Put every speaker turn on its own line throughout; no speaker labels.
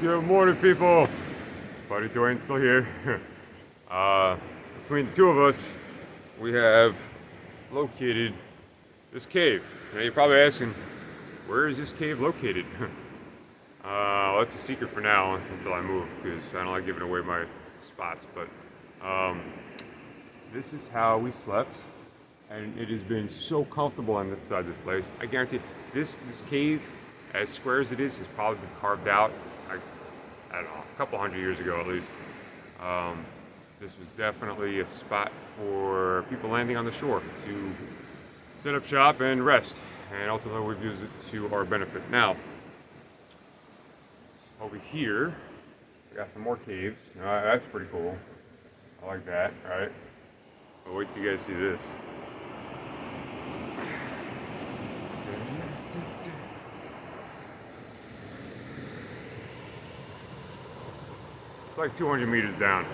Good morning, people. Buddy Dwayne's still here. uh, Between the two of us, we have located this cave. Now you're probably asking, where is this cave located? Well, it's a secret for now until I move because I don't like giving away my spots. But this is how we slept, and it has been so comfortable on this side of this place. I guarantee this cave, as square as it is, has probably been carved out. I don't know, a couple hundred years ago at least. This was definitely a spot for people landing on the shore to set up shop and rest, and ultimately we've used it to our benefit. Now, over here, we got some more caves. That's pretty cool. I like that, right? But wait till you guys see this. It's like 200 meters down.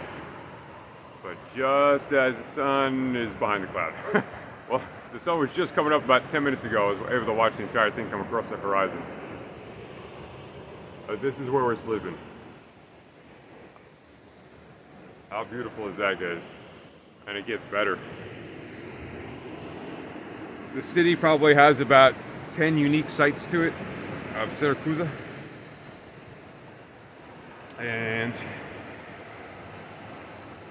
But just as the sun is behind the cloud. Well, the sun was just coming up about 10 minutes ago. I was able to watch the entire thing come across the horizon. But this is where we're sleeping. How beautiful is that, guys? And it gets better. The city probably has about 10 unique sites to it of Syracuse. And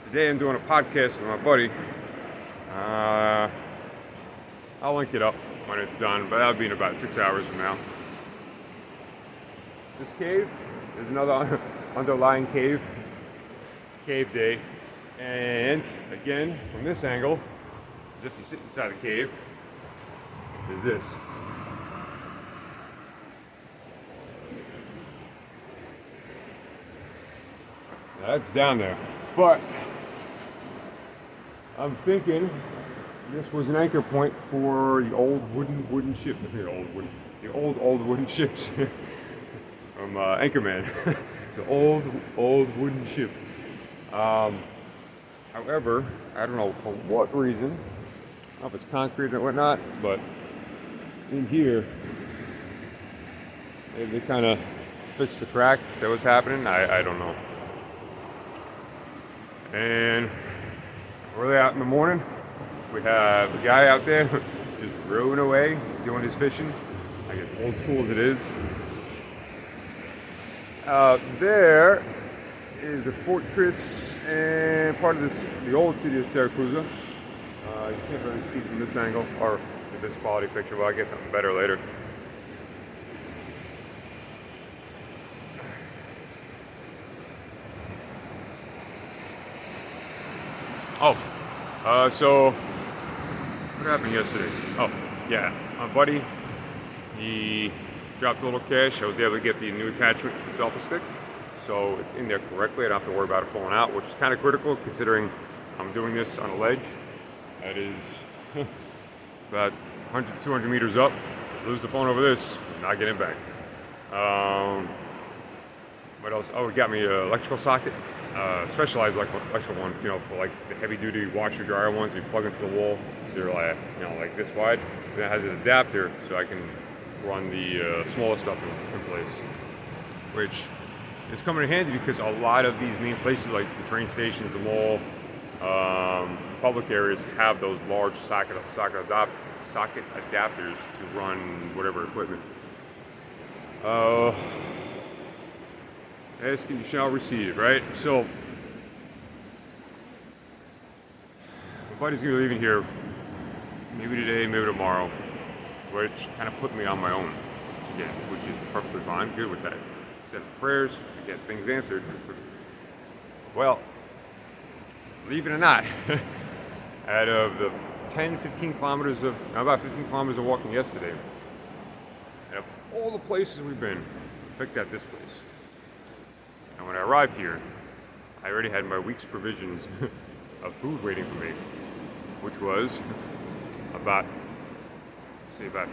today I'm doing a podcast with my buddy. I'll link it up when it's done, but that'll be in about 6 hours from now. This cave is another underlying cave. It's cave day. And again, from this angle, as if you sit inside the cave, is this. That's down there. But I'm thinking this was an anchor point for the old wooden ship. The old wooden ships from Anchorman. It's an old wooden ship. However, I don't know for what reason. I don't know if it's concrete or whatnot, but in here they kind of fixed the crack that was happening. I don't know. And early out in the morning, we have a guy out there just rowing away, doing his fishing, I guess old school as it is. There is a fortress and part of the old city of Syracuse. You can't really see from this angle or this quality picture. Well, I get something better later. So what happened yesterday? Oh, yeah, my buddy, he dropped a little cash. I was able to get the new attachment for the selfie stick, so it's in there correctly. I don't have to worry about it falling out, which is kind of critical considering I'm doing this on a ledge that is about 100, 200 meters up. Lose the phone over this, not getting it back. What else? Oh, it got me an electrical socket. Specialized electrical one, for like the heavy-duty washer dryer ones you plug into the wall. They're like, like this wide. And it has an adapter, so I can run the smaller stuff in place, which is coming in handy because a lot of these main places, like the train stations, the mall, public areas, have those large socket adapters to run whatever equipment. Ask and you shall receive, right? So, my buddy's gonna be leaving here maybe today, maybe tomorrow, which kind of put me on my own again, which is perfectly fine. Good with that. Set prayers to get things answered. Well, believe it or not, out of the 15 kilometers of walking yesterday, out of all the places we've been, I picked out this place. And when I arrived here, I already had my week's provisions of food waiting for me, which was about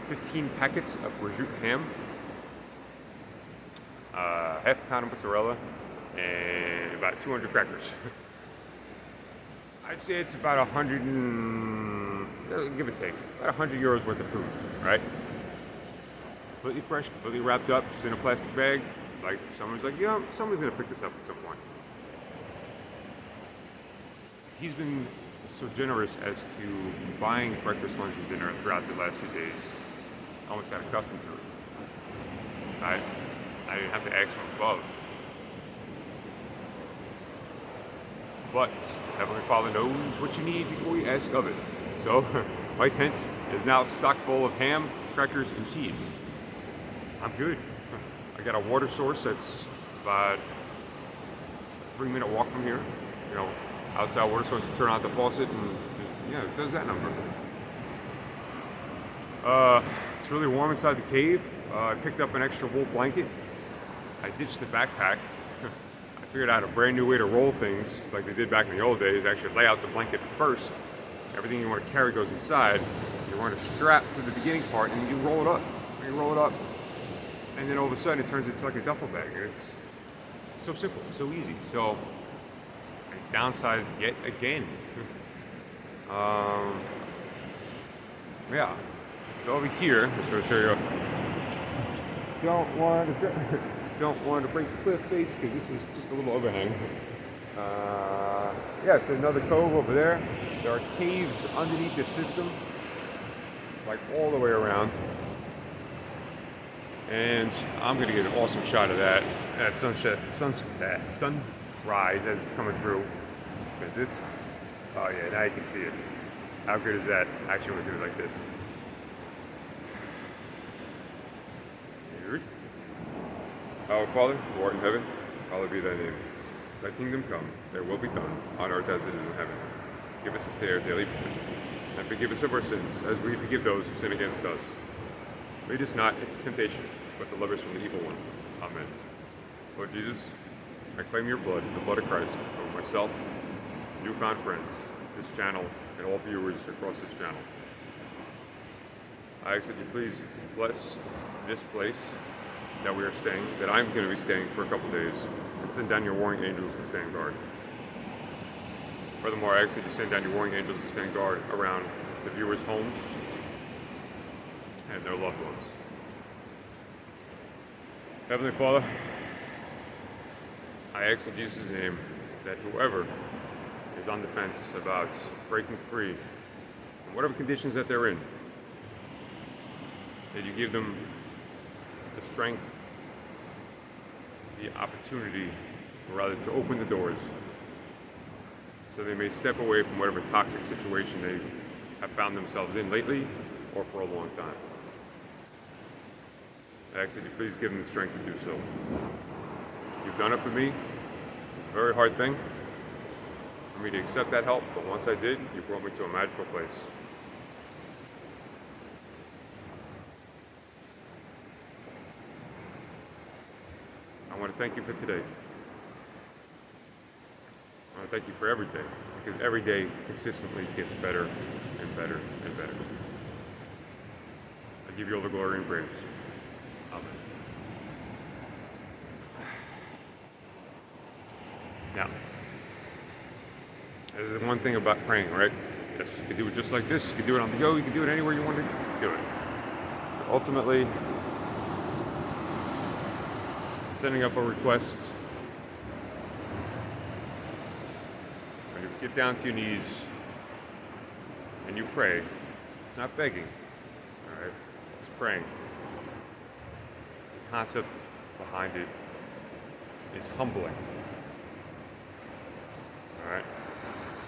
15 packets of prosciutto ham, half a pound of mozzarella, and about 200 crackers. I'd say it's about 100 and, give or take, about 100 euros worth of food, right? Completely fresh, completely wrapped up, just in a plastic bag, Like someone's like, yeah, someone's gonna pick this up at some point. He's been so generous as to buying breakfast, lunch, and dinner throughout the last few days. I almost got accustomed to it. I didn't have to ask from above. But Heavenly Father knows what you need before you ask of it. So my tent is now stocked full of ham, crackers, and cheese. I'm good. I got a water source that's about a 3-minute walk from here. You know, outside water source, turn out the faucet and just, yeah, it does that number. It's really warm inside the cave. I picked up an extra wool blanket. I ditched the backpack. I figured out a brand new way to roll things like they did back in the old days. Actually lay out the blanket first. Everything you want to carry goes inside. You want to strap to the beginning part and you roll it up. And you roll it up. And then all of a sudden it turns into like a duffel bag. And it's so simple, so easy. So I downsized yet again. Yeah. So over here, I'm just going to show you. Don't want to break the cliff face because this is just a little overhang. Yeah, it's another cove over there. There are caves underneath the system, like all the way around. And I'm gonna get an awesome shot of that sunrise as it's coming through. Because this, oh yeah, now you can see it. How good is that? Actually, I'm gonna do it like this. Here. Our Father, who art in heaven, hallowed be thy name. Thy kingdom come, thy will be done, on earth as it is in heaven. Give us this day our daily bread, and forgive us of our sins, as we forgive those who sin against us. Lead us not into temptation, but deliver us from the evil one. Amen. Lord Jesus, I claim your blood, the blood of Christ, over myself, newfound friends, this channel, and all viewers across this channel. I ask that you please bless this place that we are staying, that I'm going to be staying for a couple days, and send down your warring angels to stand guard. Furthermore, I ask that you send down your warring angels to stand guard around the viewers' homes and their loved ones. Heavenly Father, I ask in Jesus' name that whoever is on the fence about breaking free, in whatever conditions that they're in, that you give them the strength, the opportunity, or rather to open the doors, so they may step away from whatever toxic situation they have found themselves in lately or for a long time. I ask that you please give them the strength to do so. You've done it for me. It's a very hard thing for me to accept that help, but once I did, you brought me to a magical place. I want to thank you for today. I want to thank you for every day, because every day consistently gets better and better and better. I give you all the glory and praise. Amen. Now, this is the one thing about praying, right? Yes, you can do it just like this. You can do it on the go. You can do it anywhere you want to do it. But ultimately, sending up a request, when you get down to your knees and you pray, it's not begging, all right? It's praying. The concept behind it is humbling, all right?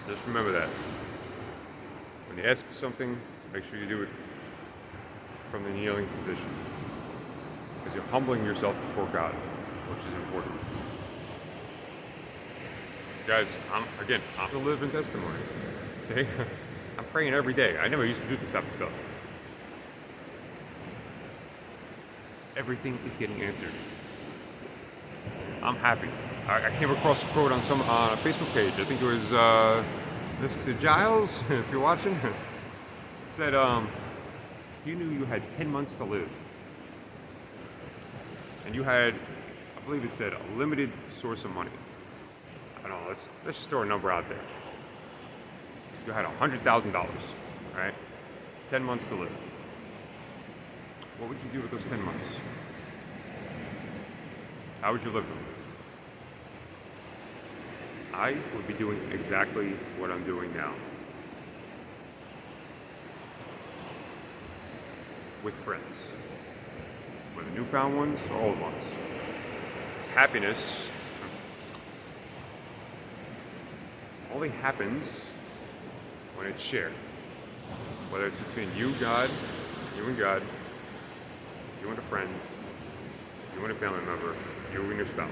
Just remember that. When you ask for something, make sure you do it from the kneeling position, because you're humbling yourself before God, which is important. Guys, I'm a living testimony. Okay? I'm praying every day. I never used to do this type of stuff. Everything is getting answered. I'm happy. I came across a quote on a Facebook page. I think it was Mr. Giles, if you're watching, said, you knew you had 10 months to live. And you had, I believe it said, a limited source of money. I don't know, let's just throw a number out there. You had $100,000, right? 10 months to live. What would you do with those 10 months? how would you live them? I would be doing exactly what I'm doing now. With friends. Whether newfound ones or old ones. This happiness only happens when it's shared. Whether it's between you, God, you and God, you and a friend, you and a family member, you and your spouse,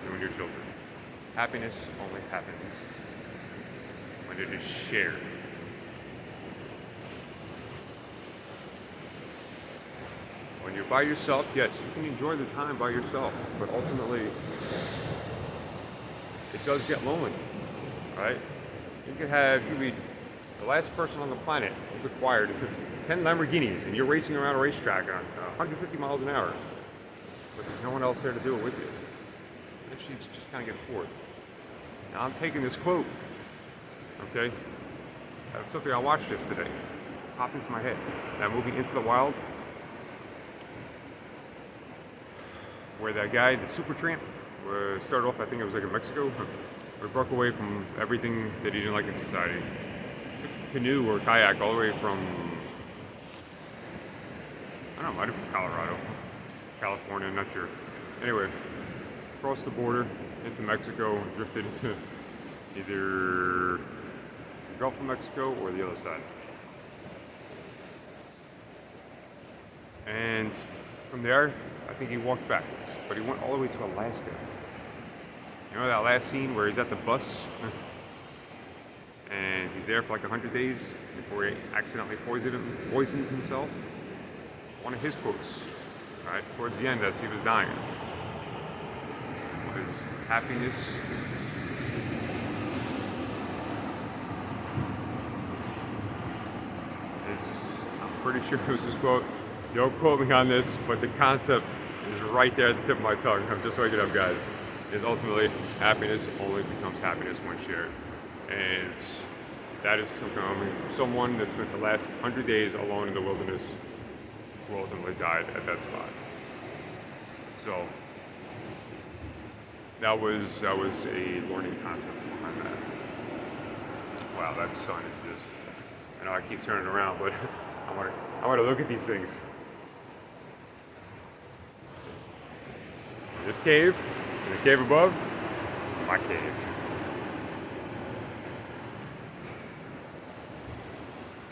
you and your children. Happiness only happens when it is shared. When you're by yourself, yes, you can enjoy the time by yourself, but ultimately, it does get lonely, right? You could be the last person on the planet who's acquired 10 Lamborghinis, and you're racing around a racetrack on 150 miles an hour, but there's no one else there to do it with you. Eventually, you just kind of get bored. Now, I'm taking this quote, okay? That's something I watched yesterday. Popped into my head. That movie, Into the Wild, where that guy, the super tramp, started off, I think it was like in Mexico, where he broke away from everything that he didn't like in society. Took a canoe or kayak all the way from, I don't know, might have been Colorado, California, I'm not sure. Anyway, crossed the border into Mexico, drifted into either the Gulf of Mexico or the other side. And from there, I think he walked backwards, but he went all the way to Alaska. You know that last scene where he's at the bus and he's there for like 100 days before he accidentally poisoned himself? One of his quotes, right, towards the end as he was dying, was happiness is, I'm pretty sure it was his quote. Don't quote me on this, but the concept is right there at the tip of my tongue. I'm just waking up, guys. Is ultimately happiness only becomes happiness when shared. And that is someone that spent the last 100 days alone in the wilderness who ultimately died at that spot. So that was a learning concept behind that. Wow, that sun is just, I know I keep turning around, but I want to look at these things. This cave, and the cave above, my cave.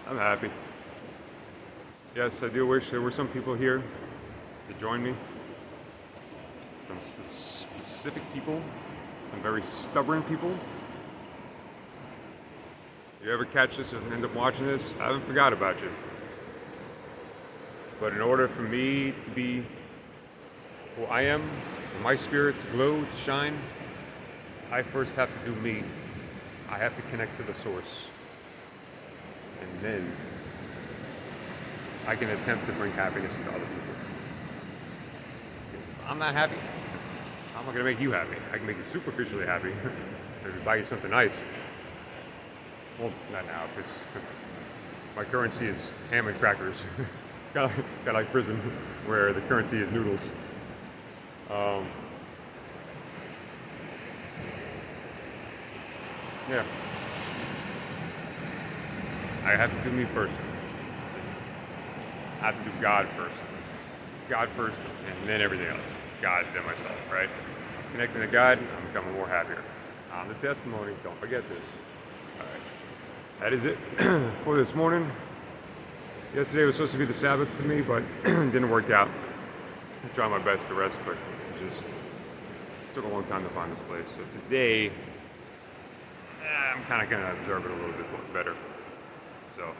I'm happy. Yes, I do wish there were some people here to join me. Some specific people, some very stubborn people. If you ever catch this and end up watching this, I haven't forgot about you. But in order for me to be who I am, for my spirit to glow, to shine, I first have to do me. I have to connect to the source. And then I can attempt to bring happiness to other people. If I'm not happy, I'm not going to make you happy. I can make you superficially happy. Maybe buy you something nice. Well, not now, because my currency is ham and crackers. kind of like prison, where the currency is noodles. Yeah. I have to do me first. I have to do God first. God first, and then everything else. God, then myself, right? Connecting to God, I'm becoming more happier. I'm the testimony. Don't forget this. All right. That is it for this morning. Yesterday was supposed to be the Sabbath for me, but didn't work out. I tried my best to rest, but it just took a long time to find this place. So today, I'm kind of going to observe it a little bit better. So,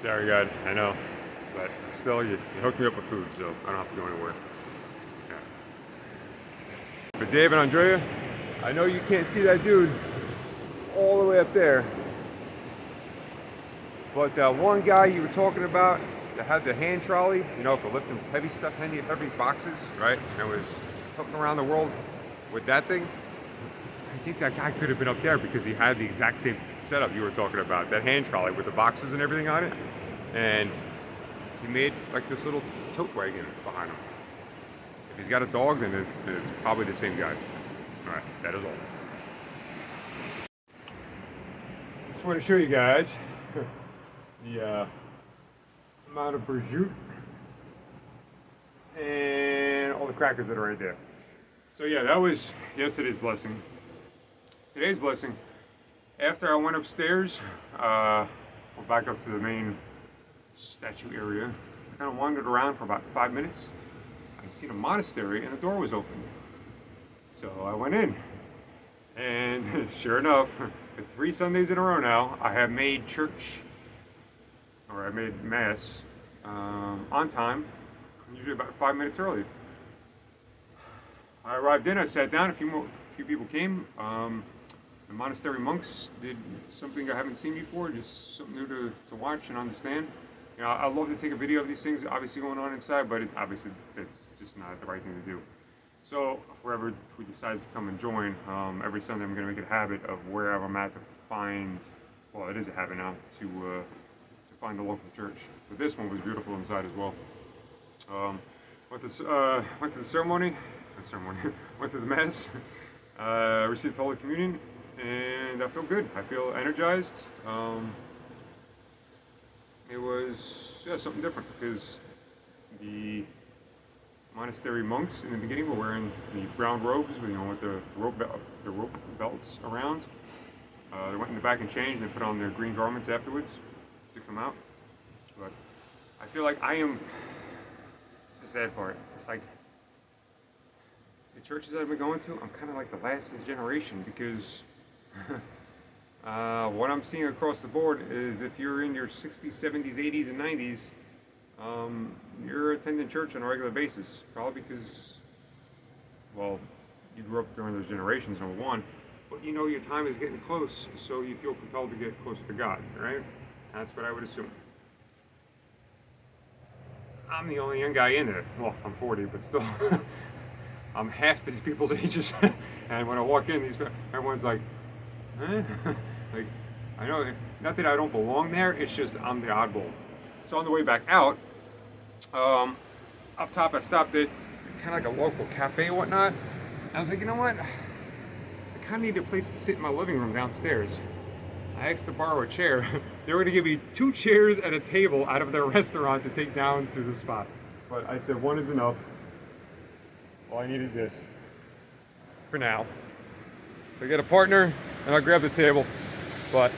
sorry, God, I know, but still, you hooked me up with food, so I don't have to go anywhere. Yeah. But Dave and Andrea, I know you can't see that dude all the way up there, but that one guy you were talking about that had the hand trolley, you know, for lifting heavy stuff, heavy boxes, right? And was hooking around the world with that thing. I think that guy could have been up there because he had the exact same setup you were talking about, that hand trolley with the boxes and everything on it. And he made like this little tote wagon behind him. If he's got a dog, then it's probably the same guy. All right, that is all. Just want to show you guys the amount of prosciutto and all the crackers that are right there. So yeah, that was yesterday's blessing. Today's blessing, after I went upstairs, went back up to the main statue area. I kind of wandered around for about 5 minutes. I seen a monastery and the door was open. So I went in. And sure enough, for 3 Sundays in a row now, I have made church, or I made Mass, on time, usually about 5 minutes early. I arrived in, I sat down, a few people came. The monastery monks did something I haven't seen before, just something new to watch and understand. You know, I love to take a video of these things, obviously going on inside, but obviously it's just not the right thing to do. So whoever who decides to come and join, every Sunday I'm going to make it a habit of wherever I'm at to find, well, it is a habit now, to find the local church. But this one was beautiful inside as well. Went to the ceremony, went to the Mass, received Holy Communion, and I feel good. I feel energized. It was something different because the monastery monks in the beginning were wearing the brown robes, with the rope belts around. They went in the back and changed, and they put on their green garments afterwards to come out. But I feel like I am. It's the sad part. It's like the churches I've been going to, I'm kind of like the last generation because what I'm seeing across the board is if you're in your 60s, 70s, 80s, and 90s, you're attending church on a regular basis, probably because, well, you grew up during those generations, number one, but you know your time is getting close, so you feel compelled to get closer to God, right? That's what I would assume. I'm the only young guy in there. Well, I'm 40, but still, I'm half these people's ages, and when I walk in, everyone's like, huh? Like, I know, not that I don't belong there, it's just I'm the oddball. So on the way back out, up top I stopped at kind of like a local cafe and whatnot. I was like, you know what? I kind of need a place to sit in my living room downstairs. I asked to borrow a chair. They were going to give me 2 chairs and a table out of their restaurant to take down to the spot. But I said 1 is enough. All I need is this. For now. If I get a partner, and I'll grab the table. But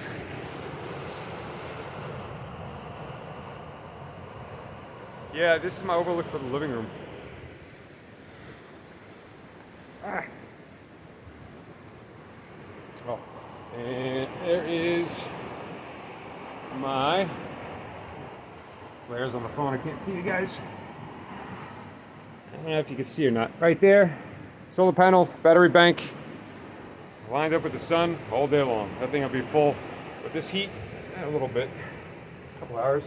yeah, this is my overlook for the living room. Oh, and there is my flares on the phone. I can't see you guys. I don't know if you can see or not. Right there, solar panel, battery bank, lined up with the sun all day long. That thing will be full with this heat a little bit, a couple hours.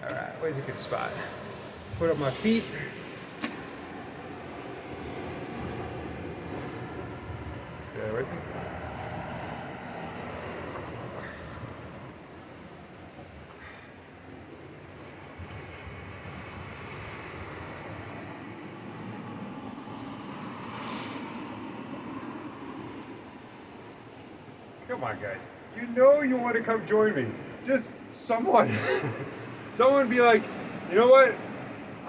All right, where's a good spot? Put up my feet. Yeah, right there. Come on, guys. You know you want to come join me. Just someone. Someone be like, you know what?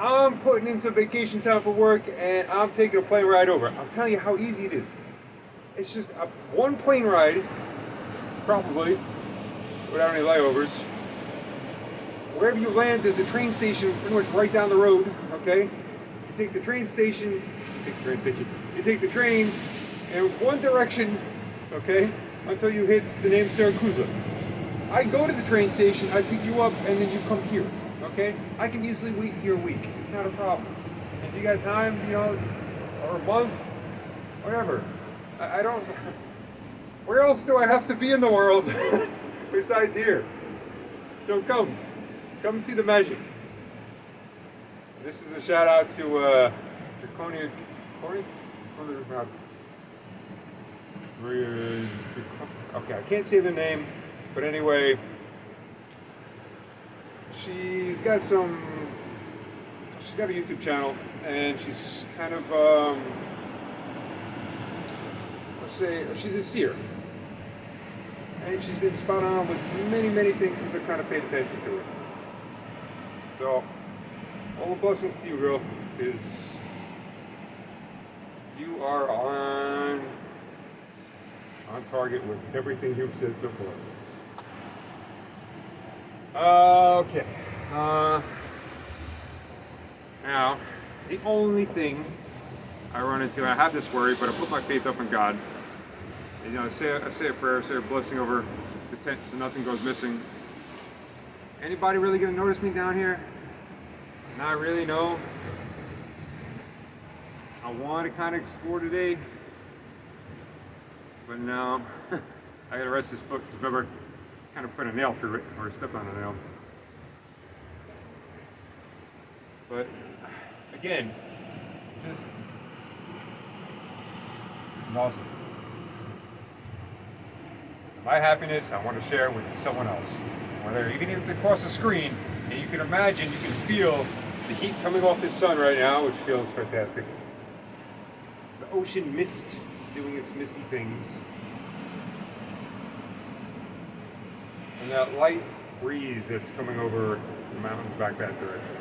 I'm putting in some vacation time for work and I'm taking a plane ride over. I'm telling you how easy it is. It's just one plane ride, probably, without any layovers. Wherever you land, there's a train station pretty much right down the road, okay? You take the train you take the train in one direction, okay, until you hit the name Siracusa. I go to the train station, I pick you up, and then you come here, okay? I can easily wait here a week. It's not a problem. If you got time, you know, or a month, whatever. I don't... Where else do I have to be in the world besides here? So come see the magic. This is a shout out to Draconia. Okay, I can't say the name, but anyway, she's got a YouTube channel. and she's kind of, let's say, she's a seer. And she's been spot on with many, many things since I've kind of paid attention to her. So, all the blessings to you, girl, because you are on target with everything you've said so far. Okay. Now, the only thing I run into, and I have this worry, but I put my faith up in God. And, I say a prayer, say a blessing over the tent so nothing goes missing. Anybody really gonna notice me down here? Not really, no. I want to kind of explore today, but now I gotta rest this foot because remember, I kind of put a nail through it or stepped on a nail. But again, this is awesome. My happiness, I want to share with someone else. Whether even if it's across the screen, and you can imagine, you can feel the heat coming off this sun right now, which feels fantastic. The ocean mist doing its misty things. And that light breeze that's coming over the mountains back that direction.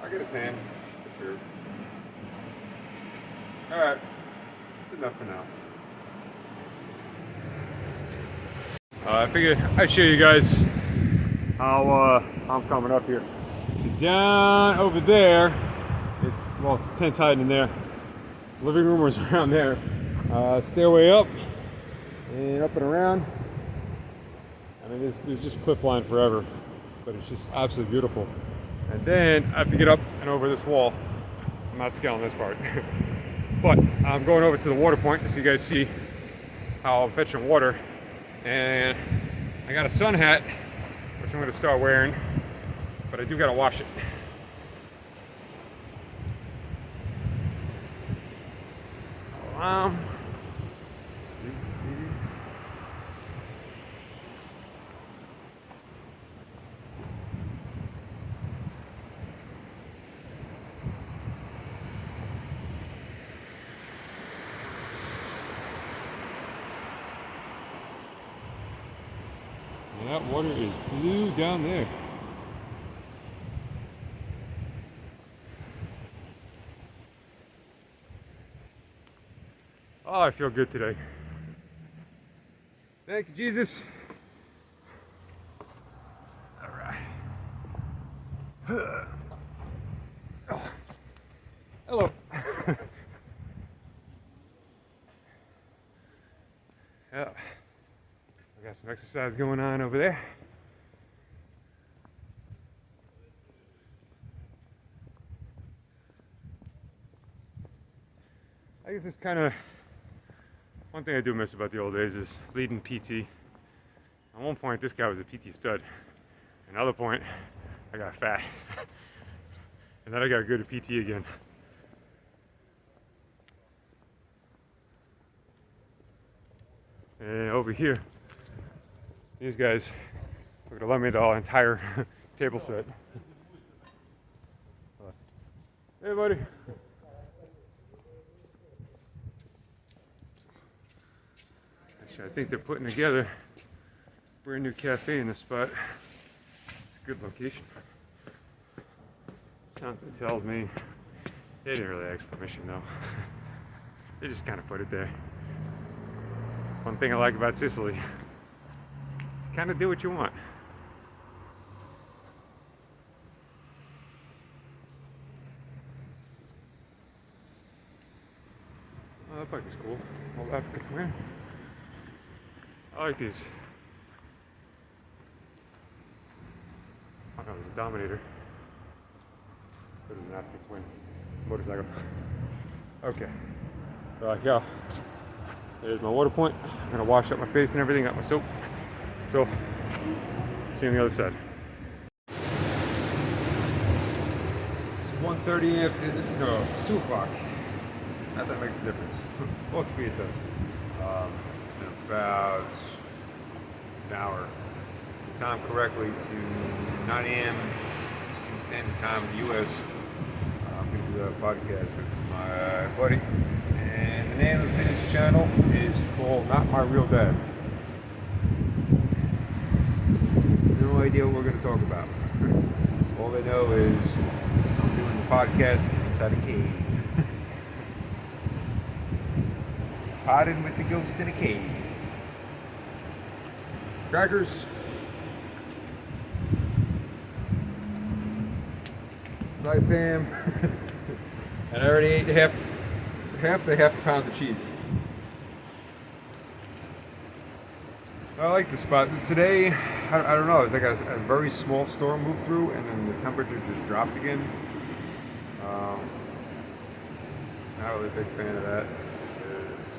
I get a tan, for sure. Alright, that's enough for now. I figured I'd show you guys how I'm coming up here. So down over there, well, tent's hiding in there. Living room was around there. Stairway up and up and around. I mean, there's just cliff line forever, but it's just absolutely beautiful. And then I have to get up and over this wall. I'm not scaling this part, but I'm going over to the water point so you guys see how I'm fetching water. And I got a sun hat, which I'm going to start wearing, but I do got to wash it. And that water is blue down there. Oh, I feel good today. Thank you, Jesus. All right. Oh. Hello. Yeah. I got some exercise going on over there. I guess it's kind of one thing I do miss about the old days is leading PT. At one point, this guy was a PT stud. Another point, I got fat. And then I got good at PT again. And over here, these guys are gonna let me the entire table set. Hey, buddy. Actually, I think they're putting together a brand new cafe in this spot. It's a good location. Something tells me they didn't really ask permission though. They just kind of put it there. One thing I like about Sicily, you kind of do what you want. Oh, that bike is cool. Old African twin. I like these. Oh no, it's a Dominator. It is an African twin motorcycle. Okay. Yeah. There's my water point. I'm gonna wash up my face and everything, got my soap. So, see you on the other side. It's 1:30 after, no, it's 2 o'clock. Not that makes a difference. Well, to me it does. In about an hour. Time correctly to 9 a.m. Eastern Standard Time in the U.S. I'm gonna podcast with my buddy. And the name of his channel is called Not My Real Dad. No idea what we're going to talk about. All they know is I'm doing the podcast inside a cave. Potting with the ghost in a cave. Crackers. Sliced ham. And I already ate half a pound of cheese. I like the spot. Today, I don't know, it's like a very small storm moved through and then the temperature just dropped again. Not really a big fan of that. Because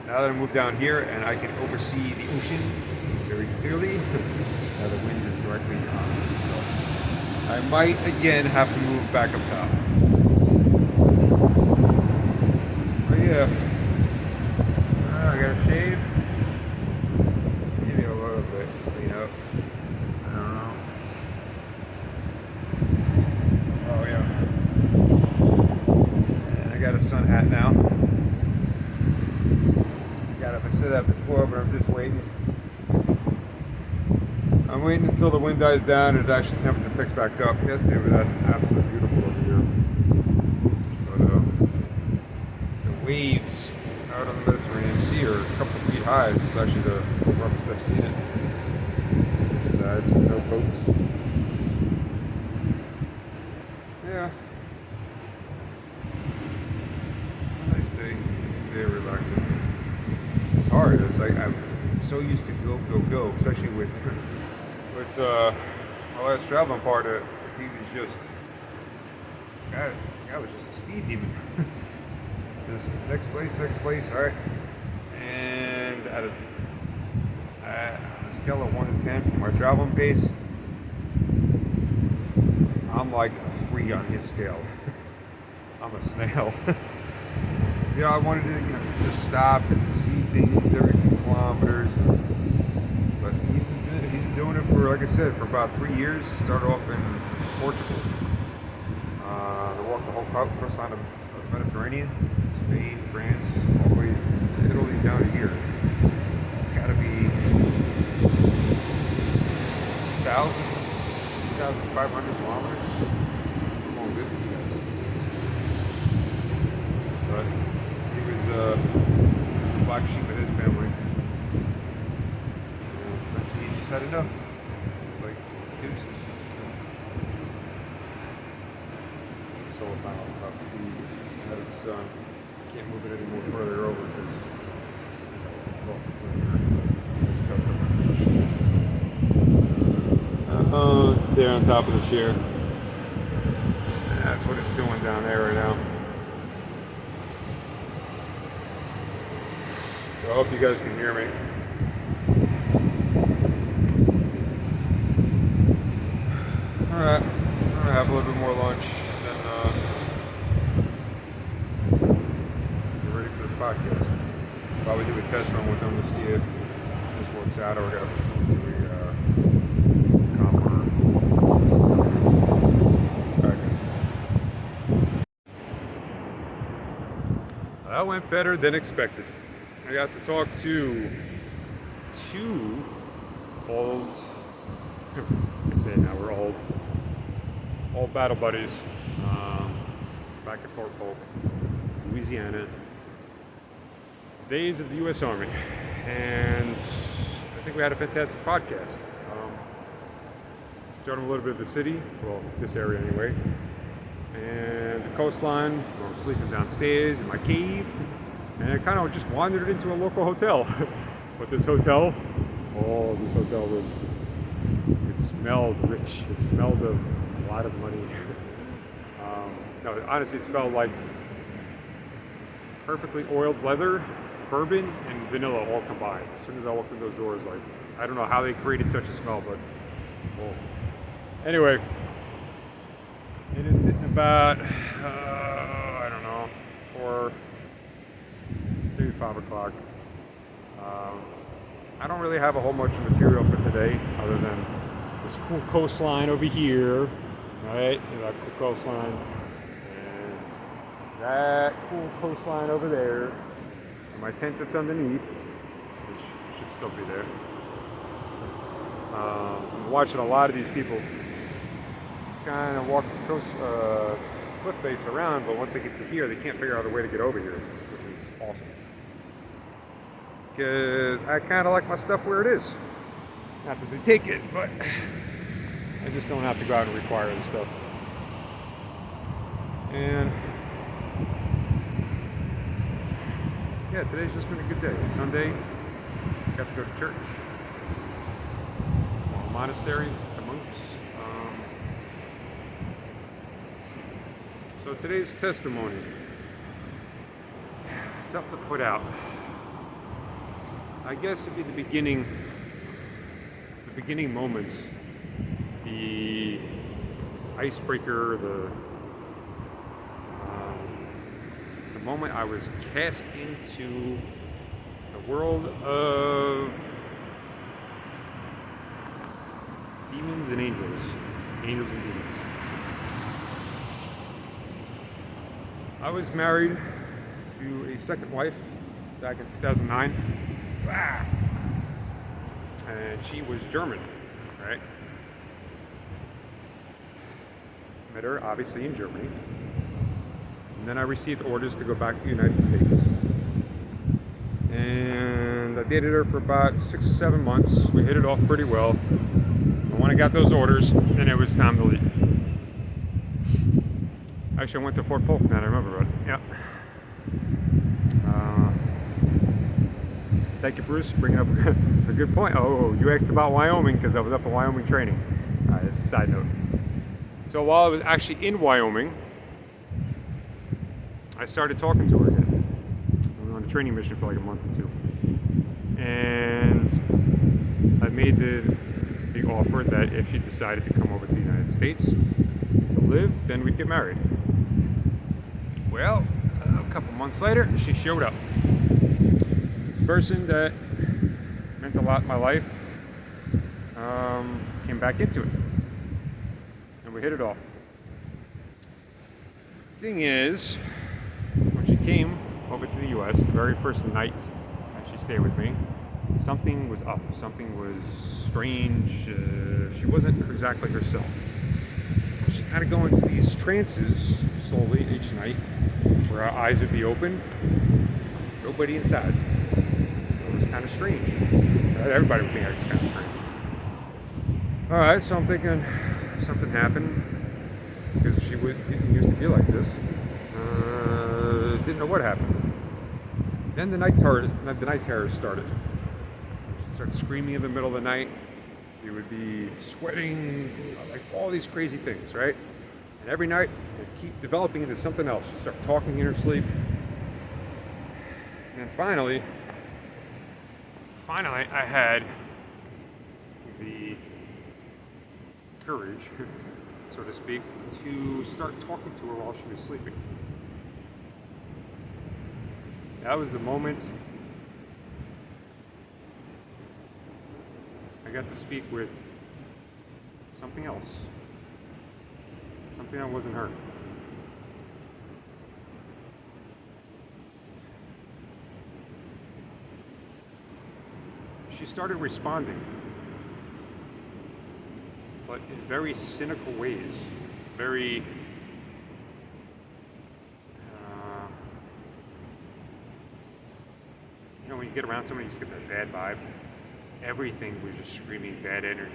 now that I moved down here and I can oversee the ocean very clearly, now the wind is directly on me. So I might again have to move back up top. But yeah, I gotta shave. Maybe a little bit, clean up. I don't know. Oh yeah. And I got a sun hat now. I said that before, but I'm just waiting. I'm waiting until the wind dies down and actually temperature picks back up. Yesterday was absolutely beautiful over here. But the waves out on the Mediterranean Sea are a couple of feet high. It's actually the roughest I've seen it. It's no boats. Yeah. A nice day. Very relaxing. It's hard. It's like I'm so used to go, especially with my last traveling partner. He was just guy was just a speed demon. Just next place, all right. And at a scale of 1 to 10 for my traveling pace, I'm like a 3 on his scale. I'm a snail. I wanted to just stop and see things every few kilometers. But he's been doing it for, like I said, for about 3 years. He started off in Portugal. They walked the whole coastline of the Mediterranean, Spain, France, all the way to Italy down to here. It's got to be 2,500 kilometers. Long distance, guys. But he's the black sheep of his family. And eventually he just had enough. It's like, deuces. Solar panels about to be out of the sun. Can't move it any more further over because this customer. There on top of the chair. That's what it's doing down there right now. So I hope you guys can hear me. Alright, I'm gonna have a little bit more lunch and then get ready for the podcast. Probably do a test run with them to see if this works out, or we gotta do a comp. That went better than expected. I got to talk to 2 old, I say now we're old battle buddies, back at Fort Polk, Louisiana, days of the U.S. Army, and I think we had a fantastic podcast. Showed them a little bit of the city, well, this area anyway, and the coastline, where I'm sleeping downstairs in my cave. And I kind of just wandered into a local hotel. But this hotel was, it smelled rich. It smelled of a lot of money. No, honestly, it smelled like perfectly oiled leather, bourbon, and vanilla all combined. As soon as I walked in those doors, like, I don't know how they created such a smell, but, well. Anyway, it is sitting about, I don't know, 5 o'clock. I don't really have a whole much of material for today other than this cool coastline over here, right? You know, that cool coastline. And that cool coastline over there, and my tent that's underneath, which should still be there. I'm watching a lot of these people kind of walk the coast, cliff face around, but once they get to here, they can't figure out a way to get over here, which is awesome. Because I kind of like my stuff where it is. Not that they take it, but I just don't have to go out and require the stuff. And yeah, today's just been a good day. It's Sunday, got to go to church, monastery, the monks. So today's testimony, stuff to put out. I guess it'd be the beginning moments, the icebreaker, the moment I was cast into the world of demons and angels and demons. I was married to a second wife back in 2009. And she was German, right? Met her obviously in Germany. And then I received orders to go back to the United States. And I dated her for about 6 or 7 months. We hit it off pretty well. And when I got those orders, then it was time to leave. Actually, I went to Fort Polk now, I remember it. Yeah. Thank you, Bruce, bringing up a good point. Oh, you asked about Wyoming because I was up in Wyoming training. That's a side note. So while I was actually in Wyoming, I started talking to her again. We were on a training mission for like a month or two. And I made the offer that if she decided to come over to the United States to live, then we'd get married. Well, a couple months later, she showed up. Person that meant a lot in my life came back into it, and we hit it off. Thing is, when she came over to the U.S., the very first night that she stayed with me, something was up. Something was strange. She wasn't exactly herself. She'd kind of go into these trances slowly each night, where our eyes would be open, nobody inside. Kind of strange. Everybody would think I was kind of strange. Alright, so I'm thinking something happened because she didn't used to be like this. Didn't know what happened. Then the night terrors started. She'd start screaming in the middle of the night. She would be sweating, like all these crazy things, right? And every night it'd keep developing into something else. She'd start talking in her sleep. And then finally, I had the courage, so to speak, to start talking to her while she was sleeping. That was the moment I got to speak with something else. Something that wasn't her. She started responding, but in very cynical ways, very when you get around somebody, you just get that bad vibe. Everything was just screaming bad energy.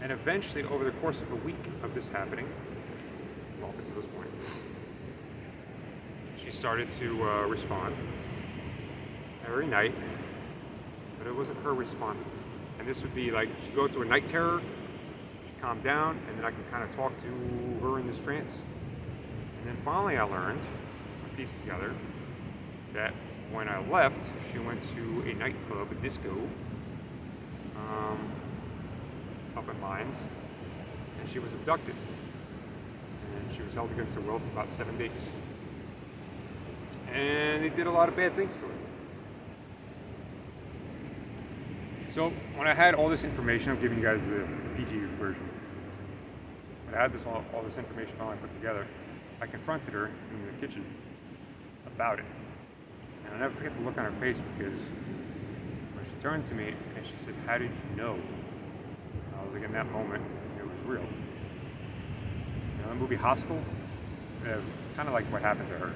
And eventually, over the course of a week of this happening, well, up to this point, she started to respond every night, but it wasn't her responding. And this would be like, she'd go through a night terror, she'd calm down, and then I can kind of talk to her in this trance. And then finally I learned, I pieced together, that when I left, she went to a nightclub, a disco, up in Mines, and she was abducted. And she was held against her will for about 7 days. And they did a lot of bad things to her. So when I had all this information, I'm giving you guys the PG version. When had all this information all I put together, I confronted her in the kitchen about it. And I'll never forget the look on her face, because when she turned to me and she said, "How did you know?" I was like, in that moment, it was real. You know, the movie Hostel, it was kind of like what happened to her.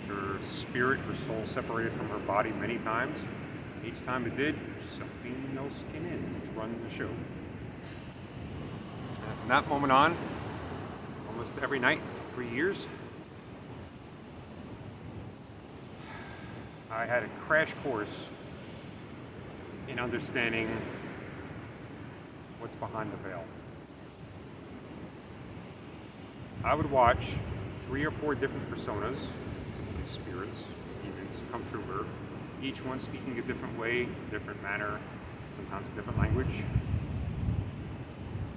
Her spirit, her soul separated from her body many times. Each time it did, something else came in. It's running the show. And from that moment on, almost every night for 3 years, I had a crash course in understanding what's behind the veil. I would watch 3 or 4 different personas, typically spirits, demons, come through her, each one speaking a different way, a different manner, sometimes a different language.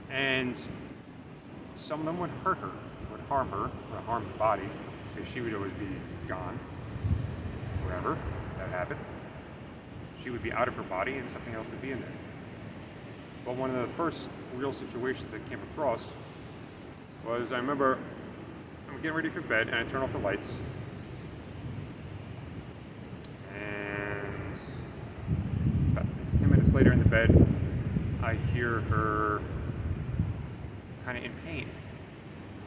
And some of them would hurt her, would harm her, or harm the body, because she would always be gone, wherever that happened. She would be out of her body and something else would be in there. But one of the first real situations I came across was, I remember I'm getting ready for bed and I turn off the lights. And about 10 minutes later in the bed, I hear her kind of in pain.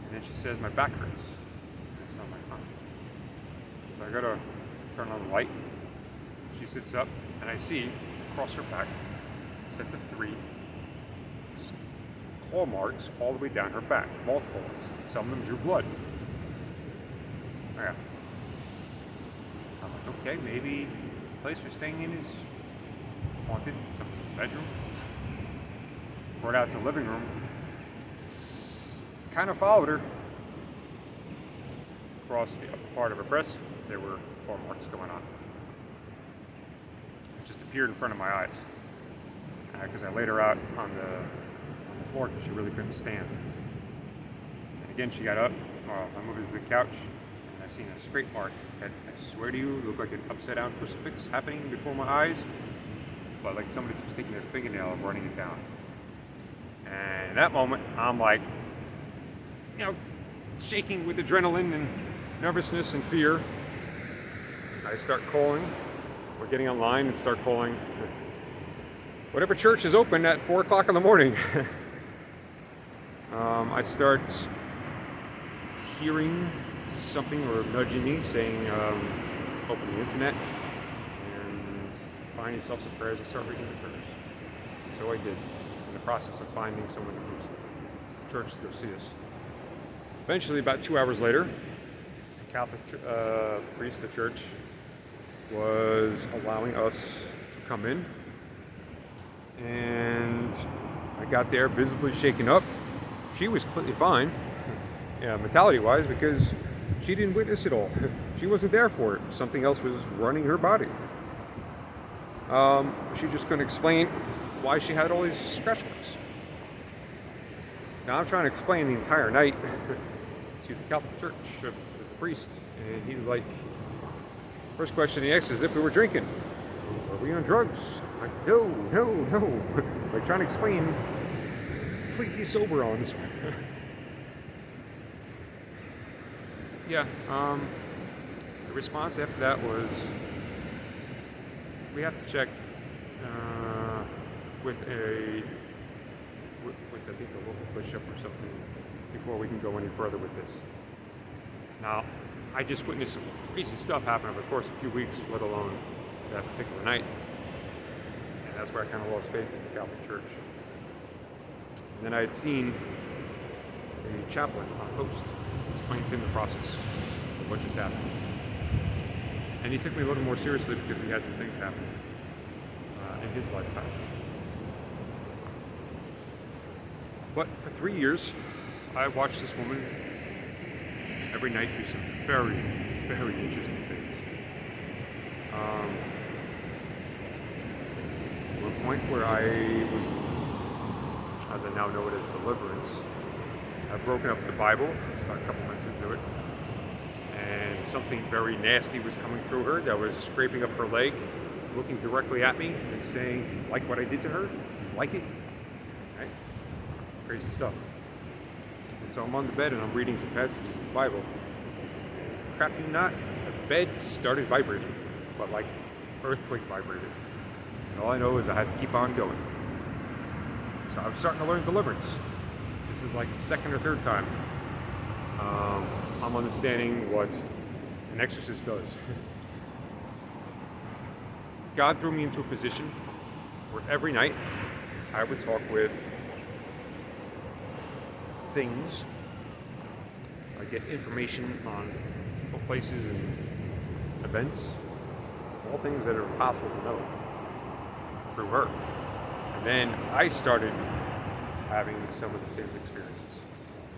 And then she says, "My back hurts." And so I'm like, huh. So I go to turn on the light. She sits up and I see across her back sets of 3 claw marks all the way down her back, multiple ones. Some of them drew blood. Yeah. I'm like, okay, maybe the place we're staying in is haunted. Something's in the bedroom. Brought out to the living room. Kind of followed her. Across the upper part of her breast, there were claw marks going on. It just appeared in front of my eyes. Because I laid her out on the floor because she really couldn't stand. And again, she got up. I moved to the couch, and I seen a scrape mark that, I swear to you, looked like an upside down crucifix happening before my eyes, but like somebody was taking their fingernail and running it down. And in that moment, I'm like, shaking with adrenaline and nervousness and fear. I start calling. We're getting online and start calling whatever church is open at 4 o'clock in the morning. I start hearing something or nudging me saying, open the internet and find yourself some prayers and start reading the prayers. And so I did, in the process of finding someone from the church to go see us. Eventually, about 2 hours later, a Catholic priest at church was allowing us to come in. And I got there visibly shaken up. She was completely fine, mentality-wise, because she didn't witness it all. She wasn't there for it. Something else was running her body. She just couldn't explain why she had all these scratch marks. Now I'm trying to explain the entire night to the Catholic Church, to the priest, and he's like, first question he asks is if we were drinking. Are we on drugs? Like, no. Like trying to explain, completely sober on this one. Yeah, the response after that was, we have to check with I think a local bishop or something before we can go any further with this. Now, I just witnessed some crazy stuff happen over the course of a few weeks, let alone that particular night. And that's where I kind of lost faith in the Catholic Church. And then I had seen a chaplain on post explain to him the process of what just happened. And he took me a little more seriously because he had some things happen in his lifetime. But for 3 years, I watched this woman every night do some very, very interesting things. To a point where I was, as I now know it as deliverance, I've broken up the Bible. It's about a couple months into it. And something very nasty was coming through her that was scraping up her leg, looking directly at me and saying, "Do you like what I did to her? Do you like it?" Right? Crazy stuff. And so I'm on the bed and I'm reading some passages of the Bible. Crap you not, the bed started vibrating, but like earthquake vibrated. And all I know is I had to keep on going. So I'm starting to learn deliverance. This is like the second or third time I'm understanding what an exorcist does. God threw me into a position where every night I would talk with things. I get information on people, places, and events. All things that are possible to know through her. And then I started having some of the same experiences.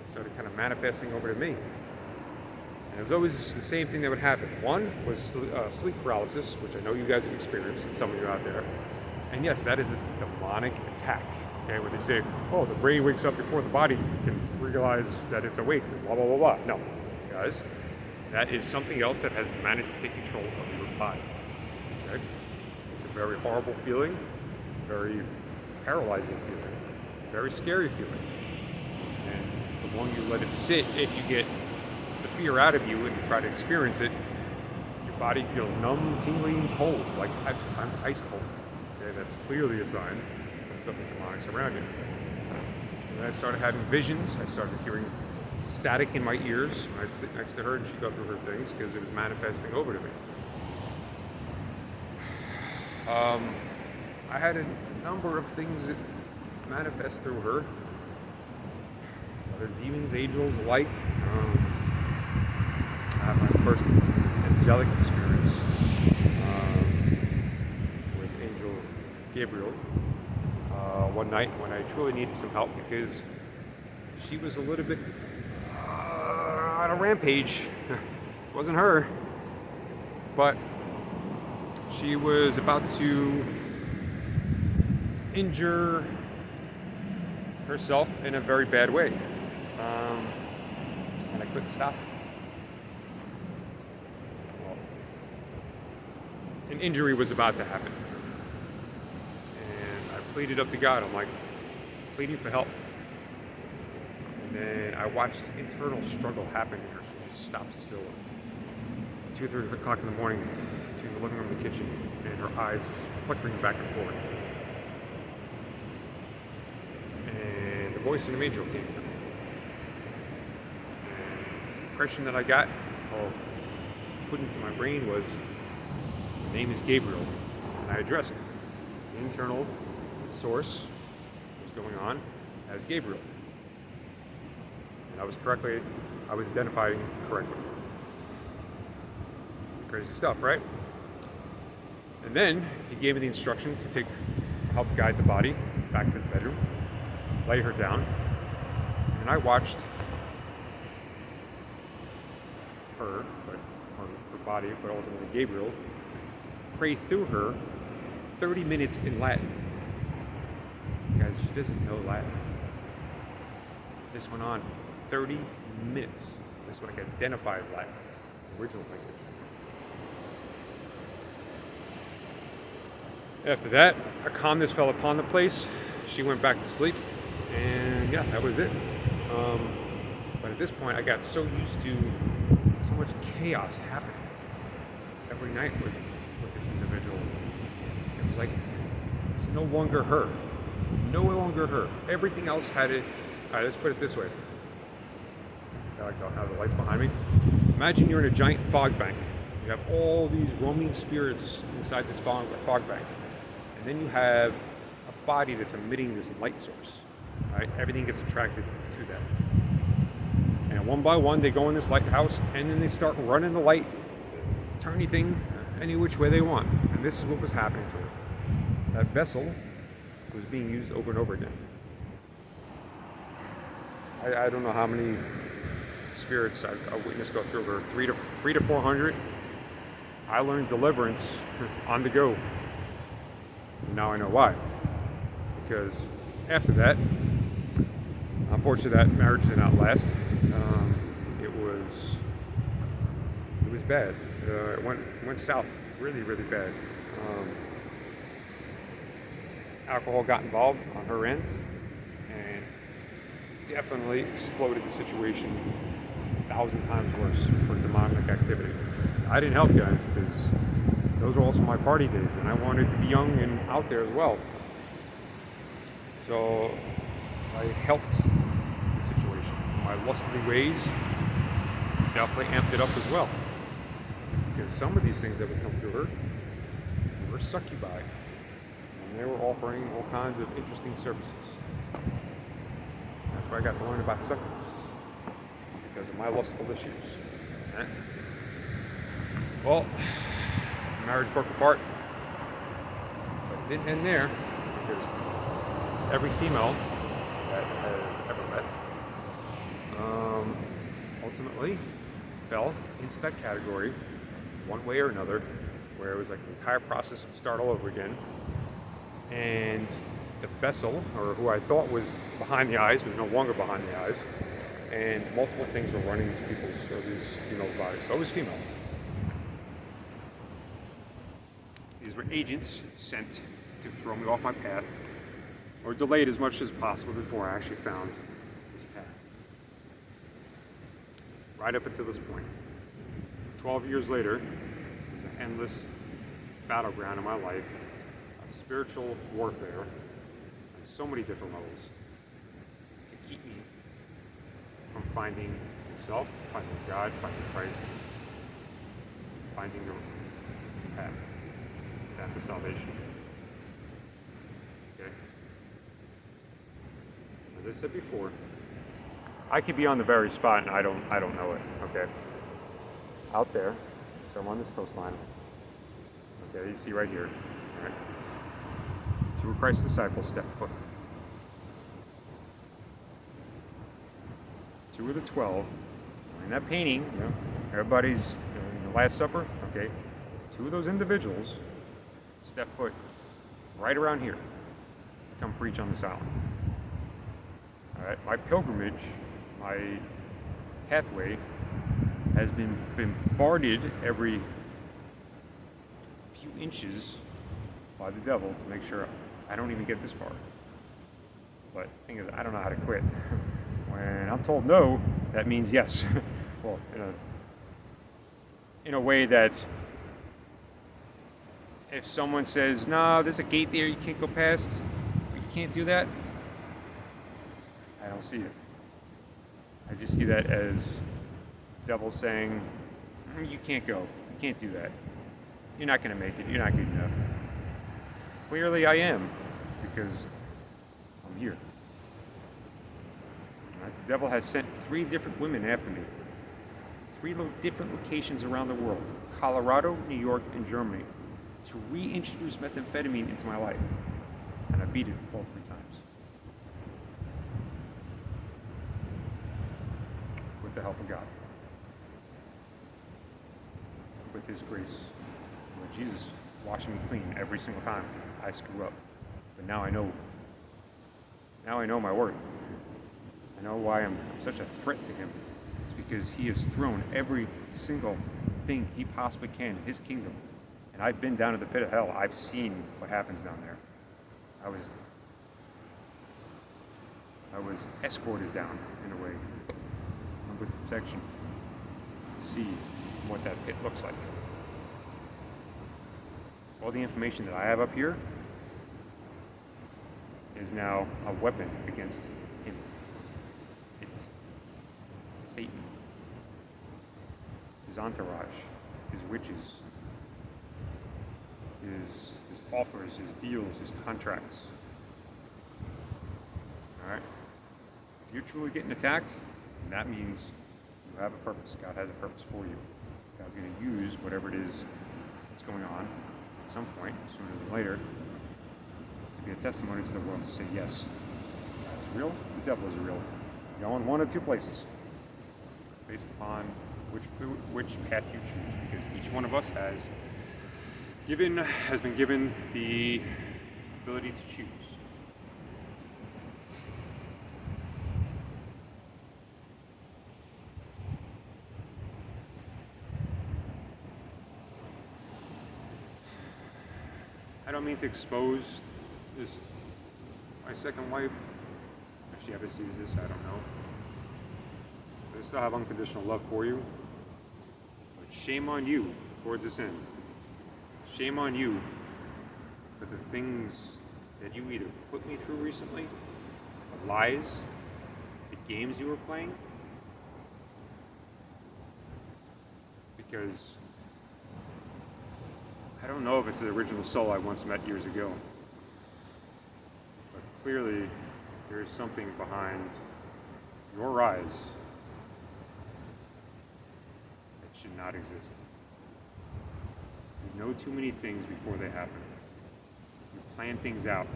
It started kind of manifesting over to me. And it was always the same thing that would happen. One was sleep paralysis, which I know you guys have experienced, some of you out there. And yes, that is a demonic attack. Okay, where they say, oh, the brain wakes up before the body can realize that it's awake, blah, blah, blah, blah. No, guys, that is something else that has managed to take control of your body. Okay? It's a very horrible feeling. It's a very paralyzing feeling. Very scary feeling. And the longer you let it sit, if you get the fear out of you and you try to experience it, your body feels numb, tingly, and cold, like sometimes ice cold. Okay, that's clearly a sign that something demonic's around you. And I started having visions. I started hearing static in my ears. I'd sit next to her and she'd go through her things because it was manifesting over to me. I had a number of things that manifest through her. Other demons, angels alike. I had my first angelic experience with Angel Gabriel one night when I truly needed some help because she was a little bit on a rampage. It wasn't her, but she was about to injure herself in a very bad way, and I couldn't stop it. Well, an injury was about to happen, and I pleaded up to God. I'm like, pleading for help. And then I watched internal struggle happen here. She just stopped still. 2:30 o'clock in the morning, between the living room and the kitchen, and her eyes just flickering back and forth. And the voice of an angel came through. And the impression that I got, put into my brain was, the name is Gabriel. And I addressed the internal source that was going on as Gabriel. And I was identifying correctly. Crazy stuff, right? And then he gave me the instruction to help guide the body back to the bedroom, lay her down, and I watched her body, but ultimately Gabriel, pray through her 30 minutes in Latin. Guys, she doesn't know Latin. This went on 30 minutes. This is what I can identify as Latin, original language. After that, a calmness fell upon the place. She went back to sleep, and yeah, that was it. But at this point, I got so used to so much chaos happening every night with this individual. It was like it was no longer her. No longer her. Everything else had it. All right, let's put it this way. I like to have the lights behind me. Imagine you're in a giant fog bank. You have all these roaming spirits inside this fog bank. And then you have a body that's emitting this light source. Right? Everything gets attracted to that. And one by one, they go in this lighthouse, and then they start running the light, turn anything any which way they want. And this is what was happening to her. That vessel was being used over and over again. I don't know how many spirits I witnessed go through her. 300 to 400. I learned deliverance on the go. Now I know why. Because after that, unfortunately, that marriage did not last. It was bad. It went south, really, really bad. Alcohol got involved on her end, and definitely exploded the situation 1,000 times worse for demonic activity. I didn't help, guys, because those were also my party days, and I wanted to be young and out there as well. So I helped the situation. My lustful ways definitely amped it up as well. Because some of these things that would come through her were succubi. And they were offering all kinds of interesting services. That's where I got to learn about succubus. Because of my lustful issues. Right? Well, marriage broke apart. But it didn't end there. Because it's every female that I have ever met ultimately fell into that category one way or another, where it was like the entire process would start all over again, and the vessel, or who I thought was behind the eyes, was no longer behind the eyes, and multiple things were running these people's, or these females' bodies. So it was female. These were agents sent to throw me off my path, or delayed as much as possible before I actually found this path. Right up until this point. 12 years later, it was an endless battleground in my life of spiritual warfare on so many different levels to keep me from finding myself, finding God, finding Christ, finding the path to salvation. Okay? As I said before, I could be on the very spot and I don't know it, okay? Out there, so I'm on this coastline. Okay, you see right here, all right? Two of Christ's disciples step foot. Two of the 12, in that painting, you know, everybody's in the Last Supper, okay? Two of those individuals step foot right around here to come preach on this island. All right, my pilgrimage, my pathway has been bombarded every few inches by the devil to make sure I don't even get this far. But the thing is, I don't know how to quit. When I'm told no, that means yes. Well, in a way that if someone says, no, there's a gate there you can't go past, you can't do that, I don't see it. I just see that as the devil saying, you can't go, you can't do that. You're not going to make it, you're not good enough. Clearly I am, because I'm here. Right? The devil has sent 3 different women after me. 3 different locations around the world, Colorado, New York, and Germany, to reintroduce methamphetamine into my life. And I beat it all 3 times. With the help of God. With His grace. With Jesus washing me clean every single time I screw up. But now I know my worth. I know why I'm such a threat to Him. It's because He has thrown every single thing He possibly can in His kingdom. And I've been down to the pit of hell. I've seen what happens down there. I was escorted down, in a way, with protection, to see what that pit looks like. All the information that I have up here is now a weapon against him. It. Satan. His entourage. His witches. His offers, his deals, his contracts. Alright? If you're truly getting attacked, then that means you have a purpose. God has a purpose for you. God's going to use whatever it is that's going on at some point, sooner than later, to be a testimony to the world to say, yes, God is real, the devil is real. Go in one of 2 places, based upon which path you choose, because each one of us has been given the ability to choose. I don't mean to expose my second wife. she ever sees this, I don't know. I still have unconditional love for you. But shame on you towards this end. Shame on you for the things that you either put me through recently, the lies, the games you were playing. Because I don't know if it's the original soul I once met years ago. But clearly, there is something behind your eyes that should not exist. You know too many things before they happen. You plan things out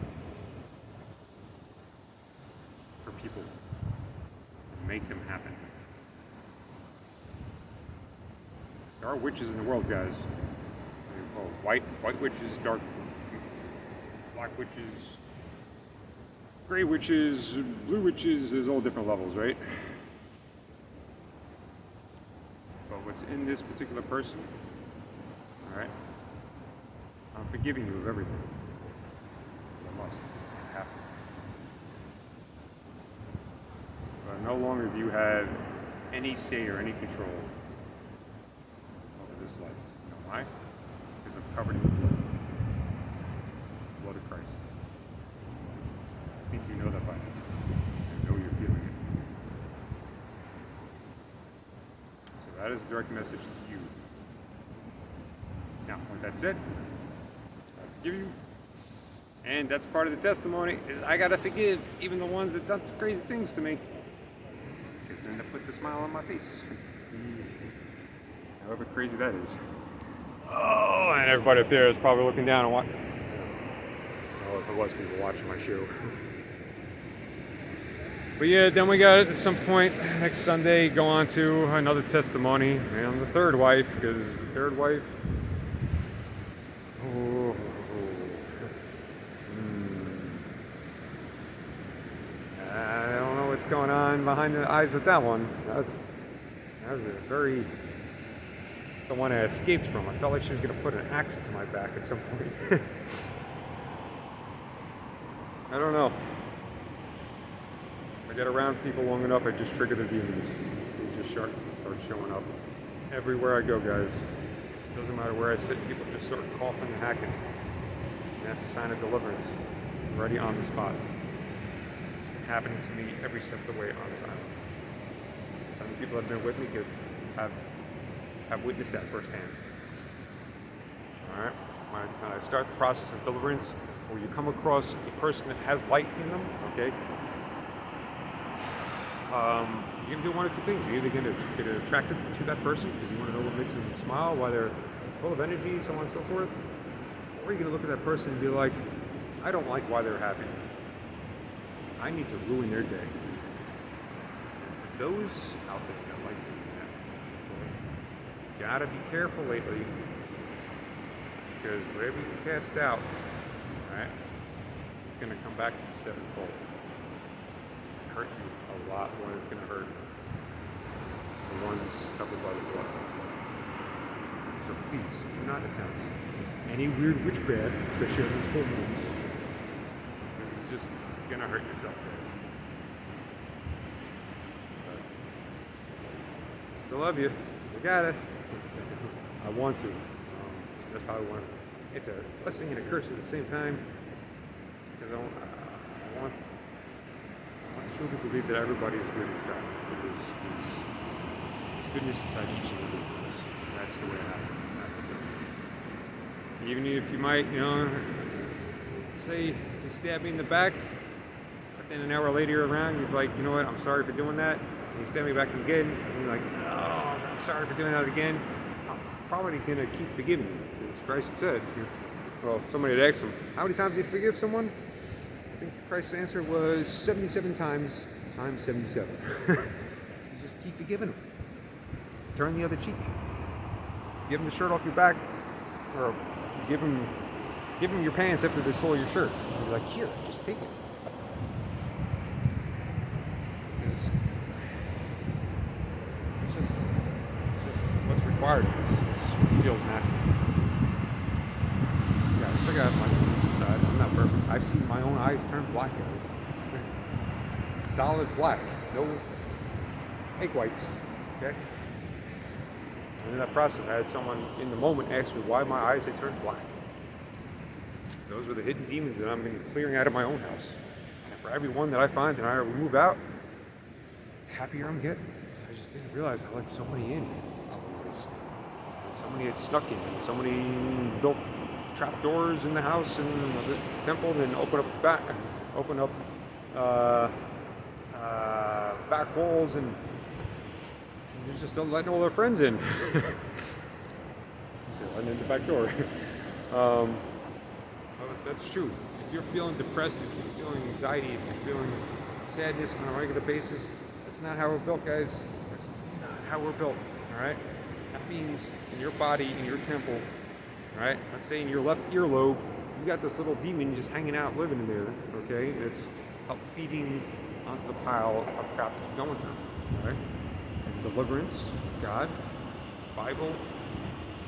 for people and make them happen. There are witches in the world, guys. White witches, dark, black witches, gray witches, blue witches. There's all different levels, right? But what's in this particular person, all right? I'm forgiving you of everything. I must. I have to. But no longer do you have any say or any control over this life. You know why? Because I'm covered in blood. The blood of Christ. I think you know that by now. I know you're feeling it. So that is a direct message to you. Now, with that said, I forgive you. And that's part of the testimony, is I gotta forgive even the ones that done some crazy things to me. Because then that puts a smile on my face. However crazy that is. Oh, and everybody up there is probably looking down and watching. Oh, if it was people watching my show. But yeah, then we got at some point next Sunday go on to another testimony and the third wife, because the third wife. I don't know what's going on behind the eyes with that one. That was a very. The one I escaped from. I felt like she was going to put an axe to my back at some point. I don't know. If I get around people long enough, I just trigger the demons. They just start showing up. Everywhere I go, guys. It doesn't matter where I sit, people just start coughing and hacking. And that's a sign of deliverance. I'm ready on the spot. It's been happening to me every step of the way on this island. Some people that have been with me could have witnessed that firsthand. All right, when I start the process of deliverance, or you come across a person that has light in them, okay, you can do one of two things. You're either going to get attracted to that person because you want to know what makes them smile, why they're full of energy, so on and so forth, or you're going to look at that person and be like, I don't like why they're happy. I need to ruin their day. And to those out there that like doing that, okay, gotta be careful lately, because whatever you cast out, right, it's going to come back to you sevenfold. Hurt you a lot more than it's going to hurt the ones covered by the blood. So please do not attempt any weird witchcraft, especially on this full moon. It's just going to hurt yourself, guys. But still love you. I got it. I want to. That's probably one. It's a blessing and a curse at the same time, because I want to truly believe that everybody is good inside. There's goodness inside each and every one of us. That's the way I have to do it. Even if you might, say you stab me in the back, but then an hour later you're around, you're like, you know what, I'm sorry for doing that. And you stab me back again, and you're like, oh, I'm sorry for doing that again. I'm probably going to keep forgiving you. Because Christ said, well, somebody had asked him, how many times do you forgive someone? I think Christ's answer was 77 times 77. You just keep forgiving them. Turn the other cheek. Give them the shirt off your back, or give them your pants after they stole your shirt. And you're like, here, just take it. It's just what's required. It feels natural. Yeah, I still got my demons inside. I'm not perfect. I've seen my own eyes turn black, guys. solid black, no egg whites, okay? And in that process, I had someone in the moment ask me why my eyes had turned black. Those were the hidden demons that I'm going to be clearing out of my own house. And for every one that I find and I remove out, the happier I'm getting. I just didn't realize I let so many in. And so many had snuck in, and so many built trapdoors in the house and the temple, and then open up back walls, and they're just letting all their friends in. So letting in the back door. Well, that's true. If you're feeling depressed, if you're feeling anxiety, if you're feeling sadness on a regular basis, that's not how we're built, guys. That's not how we're built, all right? That means in your body, in your temple, all right? Let's say in your left earlobe, you got this little demon just hanging out, living in there, okay? It's help feeding onto the pile of crap that you're going through, all right? And deliverance, God, Bible,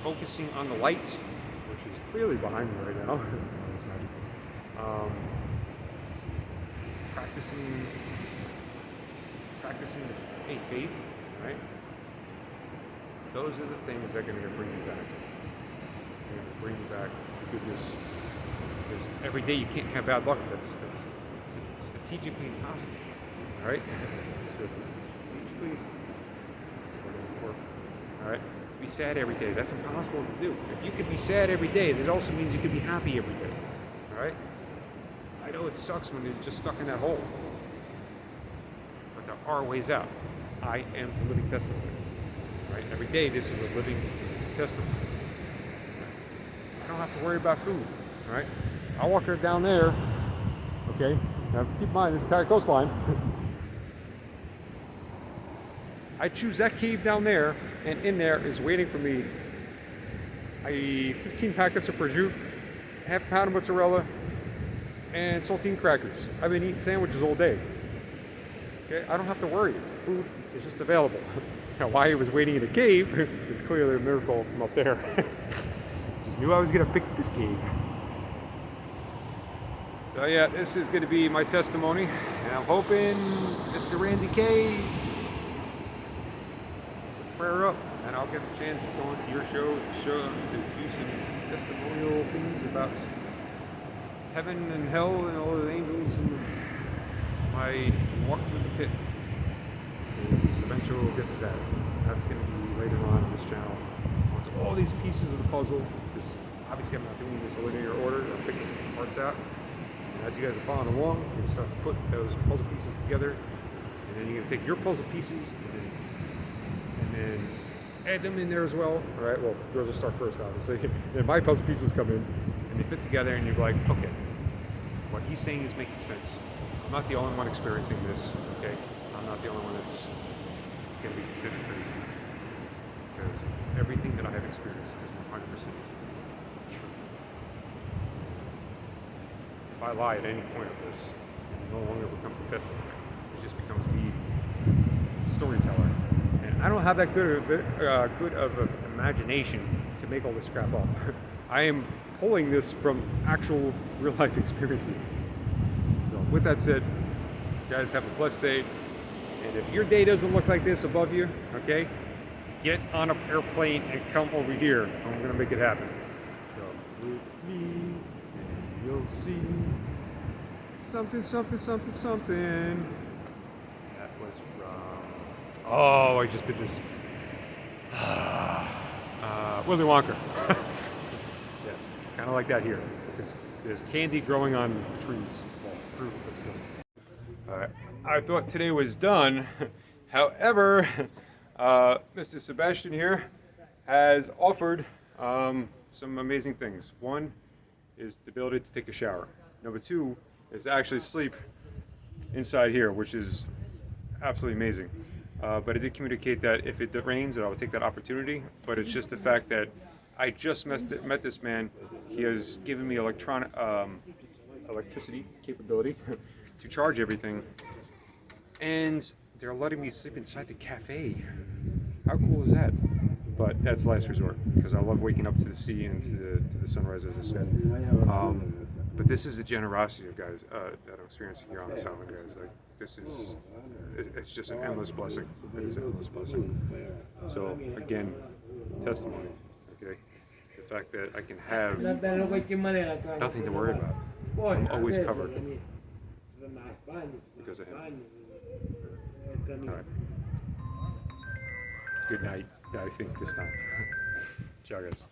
focusing on the light, which is clearly behind me right now. Practicing faith, right? Those are the things that are going to bring you back. They're going to bring you back to goodness. Because every day you can't have bad luck. That's strategically impossible, all right? Strategically, all right? To be sad every day, that's impossible to do. If you could be sad every day, that also means you could be happy every day, all right? I know it sucks when you're just stuck in that hole, but there are ways out. I am the living testimony, right? Every day, this is a living testimony. I don't have to worry about food, all right? I'll walk her down there, okay? Now, keep in mind, this entire coastline, I choose that cave down there, and in there is waiting for me 15 packets of prosciutto, half a pound of mozzarella, and saltine crackers. I've been eating sandwiches all day. Okay, I don't have to worry. Food is just available. Now, why he was waiting in a cave is clearly a miracle from up there. Just knew I was gonna pick this cave. So yeah, this is gonna be my testimony, and I'm hoping Mr. Randy K prayer up, and I'll get the chance to go into your show to do some testimonial things about heaven and hell and all the angels and my walk through the pit. Eventually we'll get to that. That's going to be later on in this channel. Once all these pieces of the puzzle, because obviously I'm not doing this in linear order, I'm picking parts out. And as you guys are following along, you start to put those puzzle pieces together, and then you're going to take your puzzle pieces and then add them in there as well. All right, well, those will start first, obviously. Then my puzzle pieces come in, and they fit together, and you're like, okay, what he's saying is making sense. I'm not the only one experiencing this, okay? I'm not the only one that's going to be considered crazy. Because everything that I have experienced is 100% true. If I lie at any point of this, it no longer becomes a testimony. It just becomes me, storyteller. And I don't have that good of an imagination to make all this crap up. I am pulling this from actual real life experiences. So with that said, guys, have a blessed day. And if your day doesn't look like this above you, okay, get on an airplane and come over here. I'm gonna make it happen. Come with me and you'll see something, something, something, something. That was from, oh, I just did this. Willy Wonka. Yes, kind of like that here, because there's candy growing on the trees. Well, fruit, but still. I thought today was done. However, Mr. Sebastian here has offered some amazing things. One is the ability to take a shower. Number two is to actually sleep inside here, which is absolutely amazing. But I did communicate that if it rains, I will take that opportunity. But it's just the fact that I just met this man. He has given me electricity capability to charge everything, and they're letting me sleep inside the cafe. How cool is that? But that's last resort, because I love waking up to the sea and to the sunrise, as I said. But this is the generosity of guys that I'm experiencing here on this island, guys. Like this is, it's just an endless blessing. It is an endless blessing. So again, testimony. Okay, the fact that I can have nothing to worry about. I'm always covered because of him. All right. Good night. I think this time. Ciao, guys.